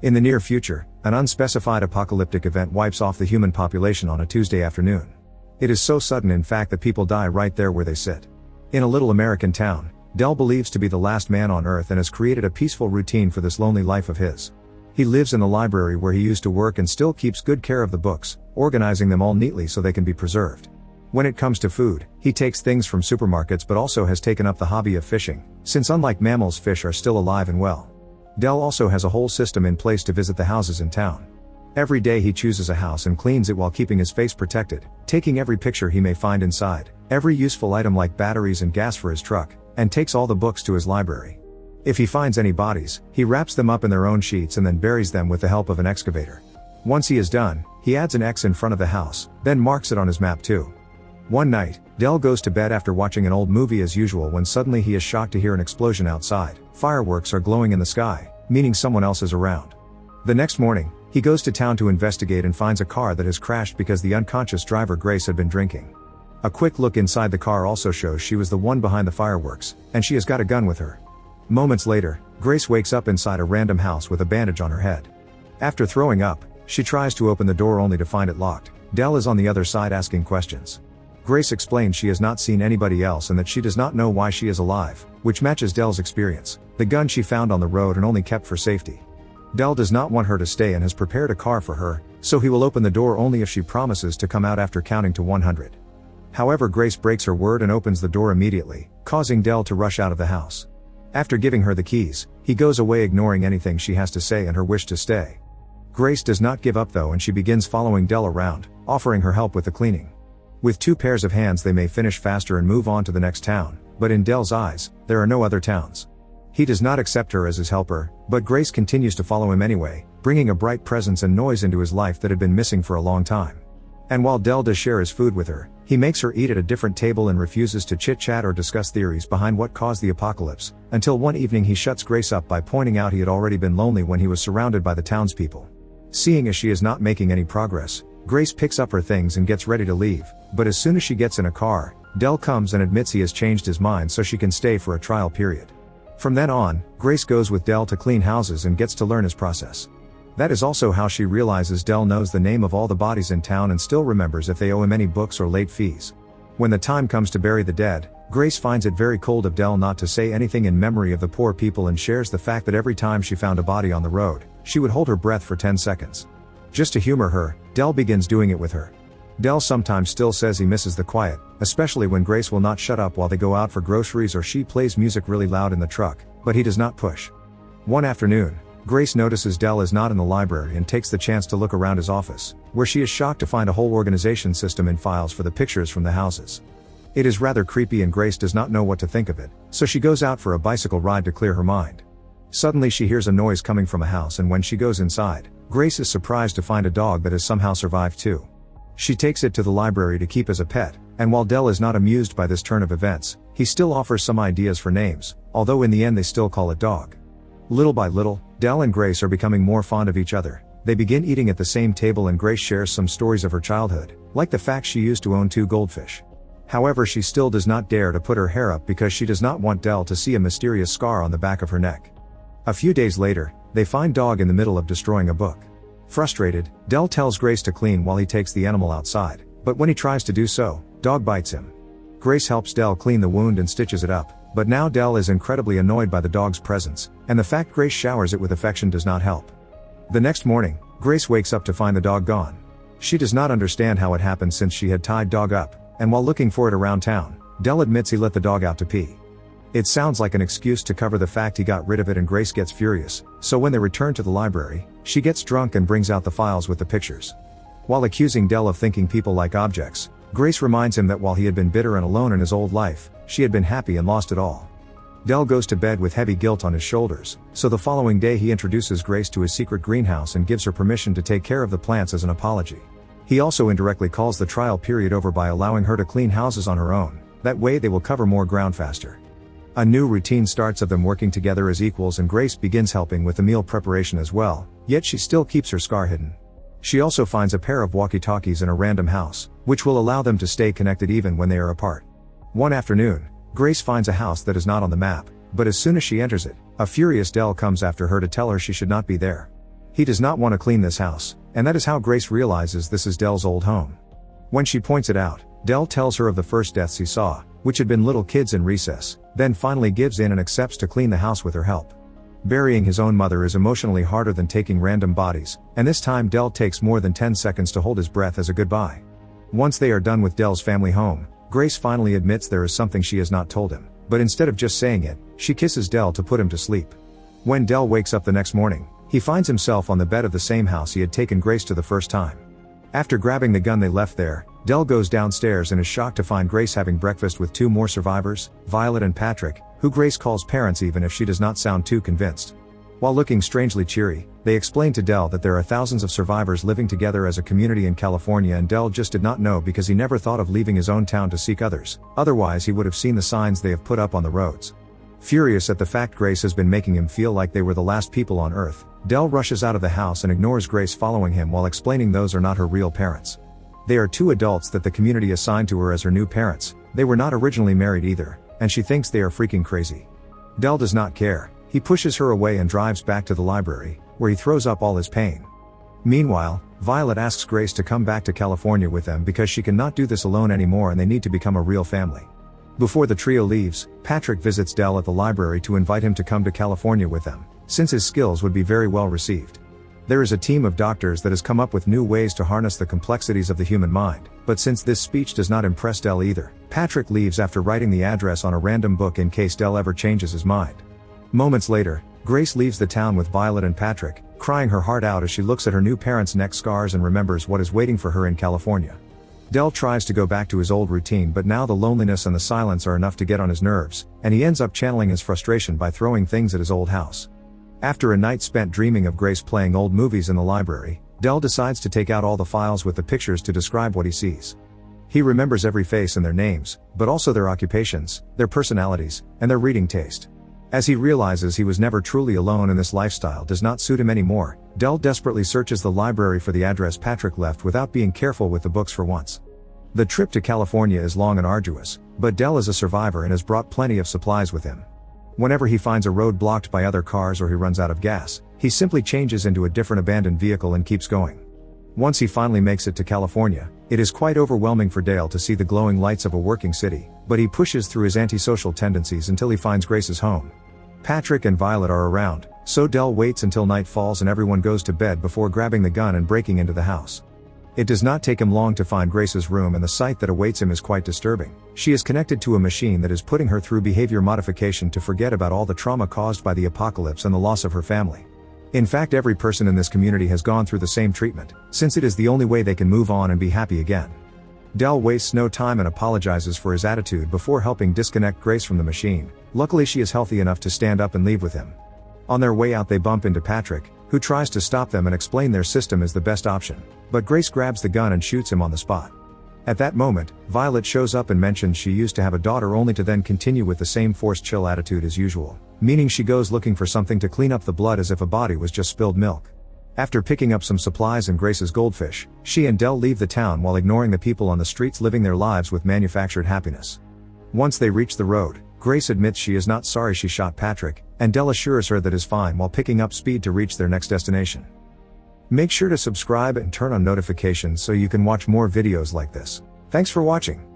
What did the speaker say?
In the near future, an unspecified apocalyptic event wipes off the human population on a Tuesday afternoon. It is so sudden in fact that people die right there where they sit. In a little American town, Del believes to be the last man on earth and has created a peaceful routine for this lonely life of his. He lives in the library where he used to work and still keeps good care of the books, organizing them all neatly so they can be preserved. When it comes to food, he takes things from supermarkets but also has taken up the hobby of fishing, since unlike mammals, fish are still alive and well. Del also has a whole system in place to visit the houses in town. Every day he chooses a house and cleans it while keeping his face protected, taking every picture he may find inside, every useful item like batteries and gas for his truck, and takes all the books to his library. If he finds any bodies, he wraps them up in their own sheets and then buries them with the help of an excavator. Once he is done, he adds an X in front of the house, then marks it on his map too. One night, Del goes to bed after watching an old movie as usual when suddenly he is shocked to hear an explosion outside. Fireworks are glowing in the sky, meaning someone else is around. The next morning, he goes to town to investigate and finds a car that has crashed because the unconscious driver Grace had been drinking. A quick look inside the car also shows she was the one behind the fireworks, and she has got a gun with her. Moments later, Grace wakes up inside a random house with a bandage on her head. After throwing up, she tries to open the door only to find it locked. Del is on the other side asking questions. Grace explains she has not seen anybody else and that she does not know why she is alive, which matches Del's experience. The gun she found on the road and only kept for safety. Del does not want her to stay and has prepared a car for her, so he will open the door only if she promises to come out after counting to 100. However, Grace breaks her word and opens the door immediately, causing Del to rush out of the house. After giving her the keys, he goes away ignoring anything she has to say and her wish to stay. Grace does not give up though and she begins following Del around, offering her help with the cleaning. With 2 pairs of hands they may finish faster and move on to the next town, but in Del's eyes, there are no other towns. He does not accept her as his helper, but Grace continues to follow him anyway, bringing a bright presence and noise into his life that had been missing for a long time. And while Del does share his food with her, he makes her eat at a different table and refuses to chit-chat or discuss theories behind what caused the apocalypse, until one evening he shuts Grace up by pointing out he had already been lonely when he was surrounded by the townspeople. Seeing as she is not making any progress, Grace picks up her things and gets ready to leave, but as soon as she gets in a car, Del comes and admits he has changed his mind so she can stay for a trial period. From then on, Grace goes with Del to clean houses and gets to learn his process. That is also how she realizes Del knows the name of all the bodies in town and still remembers if they owe him any books or late fees. When the time comes to bury the dead, Grace finds it very cold of Del not to say anything in memory of the poor people and shares the fact that every time she found a body on the road, she would hold her breath for 10 seconds. Just to humor her, Del begins doing it with her. Del sometimes still says he misses the quiet, especially when Grace will not shut up while they go out for groceries or she plays music really loud in the truck, but he does not push. One afternoon, Grace notices Del is not in the library and takes the chance to look around his office, where she is shocked to find a whole organization system in files for the pictures from the houses. It is rather creepy and Grace does not know what to think of it, so she goes out for a bicycle ride to clear her mind. Suddenly she hears a noise coming from a house and when she goes inside, Grace is surprised to find a dog that has somehow survived too. She takes it to the library to keep as a pet, and while Del is not amused by this turn of events, he still offers some ideas for names, although in the end they still call it dog. Little by little, Del and Grace are becoming more fond of each other. They begin eating at the same table and Grace shares some stories of her childhood, like the fact she used to own 2 goldfish. However, she still does not dare to put her hair up because she does not want Del to see a mysterious scar on the back of her neck. A few days later, they find Dog in the middle of destroying a book. Frustrated, Del tells Grace to clean while he takes the animal outside, but when he tries to do so, Dog bites him. Grace helps Del clean the wound and stitches it up, but now Del is incredibly annoyed by the dog's presence, and the fact Grace showers it with affection does not help. The next morning, Grace wakes up to find the dog gone. She does not understand how it happened since she had tied Dog up, and while looking for it around town, Del admits he let the dog out to pee. It sounds like an excuse to cover the fact he got rid of it and Grace gets furious, so when they return to the library, she gets drunk and brings out the files with the pictures. While accusing Del of thinking people like objects, Grace reminds him that while he had been bitter and alone in his old life, she had been happy and lost it all. Del goes to bed with heavy guilt on his shoulders, so the following day he introduces Grace to his secret greenhouse and gives her permission to take care of the plants as an apology. He also indirectly calls the trial period over by allowing her to clean houses on her own, that way they will cover more ground faster. A new routine starts of them working together as equals and Grace begins helping with the meal preparation as well, yet she still keeps her scar hidden. She also finds a pair of walkie-talkies in a random house, which will allow them to stay connected even when they are apart. One afternoon, Grace finds a house that is not on the map, but as soon as she enters it, a furious Del comes after her to tell her she should not be there. He does not want to clean this house, and that is how Grace realizes this is Del's old home. When she points it out, Del tells her of the first deaths he saw, which had been little kids in recess, then finally gives in and accepts to clean the house with her help. Burying his own mother is emotionally harder than taking random bodies, and this time Del takes more than 10 seconds to hold his breath as a goodbye. Once they are done with Del's family home, Grace finally admits there is something she has not told him, but instead of just saying it, she kisses Del to put him to sleep. When Del wakes up the next morning, he finds himself on the bed of the same house he had taken Grace to the first time. After grabbing the gun they left there, Del goes downstairs and is shocked to find Grace having breakfast with two more survivors, Violet and Patrick, who Grace calls parents even if she does not sound too convinced. While looking strangely cheery, they explain to Del that there are thousands of survivors living together as a community in California, and Del just did not know because he never thought of leaving his own town to seek others, otherwise he would have seen the signs they have put up on the roads. Furious at the fact Grace has been making him feel like they were the last people on earth, Del rushes out of the house and ignores Grace following him while explaining those are not her real parents. They are two adults that the community assigned to her as her new parents. They were not originally married either, and she thinks they are freaking crazy. Del does not care. He pushes her away and drives back to the library, where he throws up all his pain. Meanwhile, Violet asks Grace to come back to California with them because she cannot do this alone anymore and they need to become a real family. Before the trio leaves, Patrick visits Del at the library to invite him to come to California with them, since his skills would be very well received. There is a team of doctors that has come up with new ways to harness the complexities of the human mind, but since this speech does not impress Del either, Patrick leaves after writing the address on a random book in case Del ever changes his mind. Moments later, Grace leaves the town with Violet and Patrick, crying her heart out as she looks at her new parents' neck scars and remembers what is waiting for her in California. Del tries to go back to his old routine, but now the loneliness and the silence are enough to get on his nerves, and he ends up channeling his frustration by throwing things at his old house. After a night spent dreaming of Grace playing old movies in the library, Del decides to take out all the files with the pictures to describe what he sees. He remembers every face and their names, but also their occupations, their personalities, and their reading taste. As he realizes he was never truly alone and this lifestyle does not suit him anymore, Del desperately searches the library for the address Patrick left without being careful with the books for once. The trip to California is long and arduous, but Del is a survivor and has brought plenty of supplies with him. Whenever he finds a road blocked by other cars or he runs out of gas, he simply changes into a different abandoned vehicle and keeps going. Once he finally makes it to California, it is quite overwhelming for Dale to see the glowing lights of a working city, but he pushes through his antisocial tendencies until he finds Grace's home. Patrick and Violet are around, so Del waits until night falls and everyone goes to bed before grabbing the gun and breaking into the house. It does not take him long to find Grace's room, and the sight that awaits him is quite disturbing. She is connected to a machine that is putting her through behavior modification to forget about all the trauma caused by the apocalypse and the loss of her family. In fact, every person in this community has gone through the same treatment, since it is the only way they can move on and be happy again. Del wastes no time and apologizes for his attitude before helping disconnect Grace from the machine. Luckily she is healthy enough to stand up and leave with him. On their way out they bump into Patrick, who tries to stop them and explain their system is the best option, but Grace grabs the gun and shoots him on the spot. At that moment, Violet shows up and mentions she used to have a daughter only to then continue with the same forced chill attitude as usual, meaning she goes looking for something to clean up the blood as if a body was just spilled milk. After picking up some supplies and Grace's goldfish, she and Del leave the town while ignoring the people on the streets living their lives with manufactured happiness. Once they reach the road, Grace admits she is not sorry she shot Patrick, and Del assures her that is fine while picking up speed to reach their next destination. Make sure to subscribe and turn on notifications so you can watch more videos like this. Thanks for watching.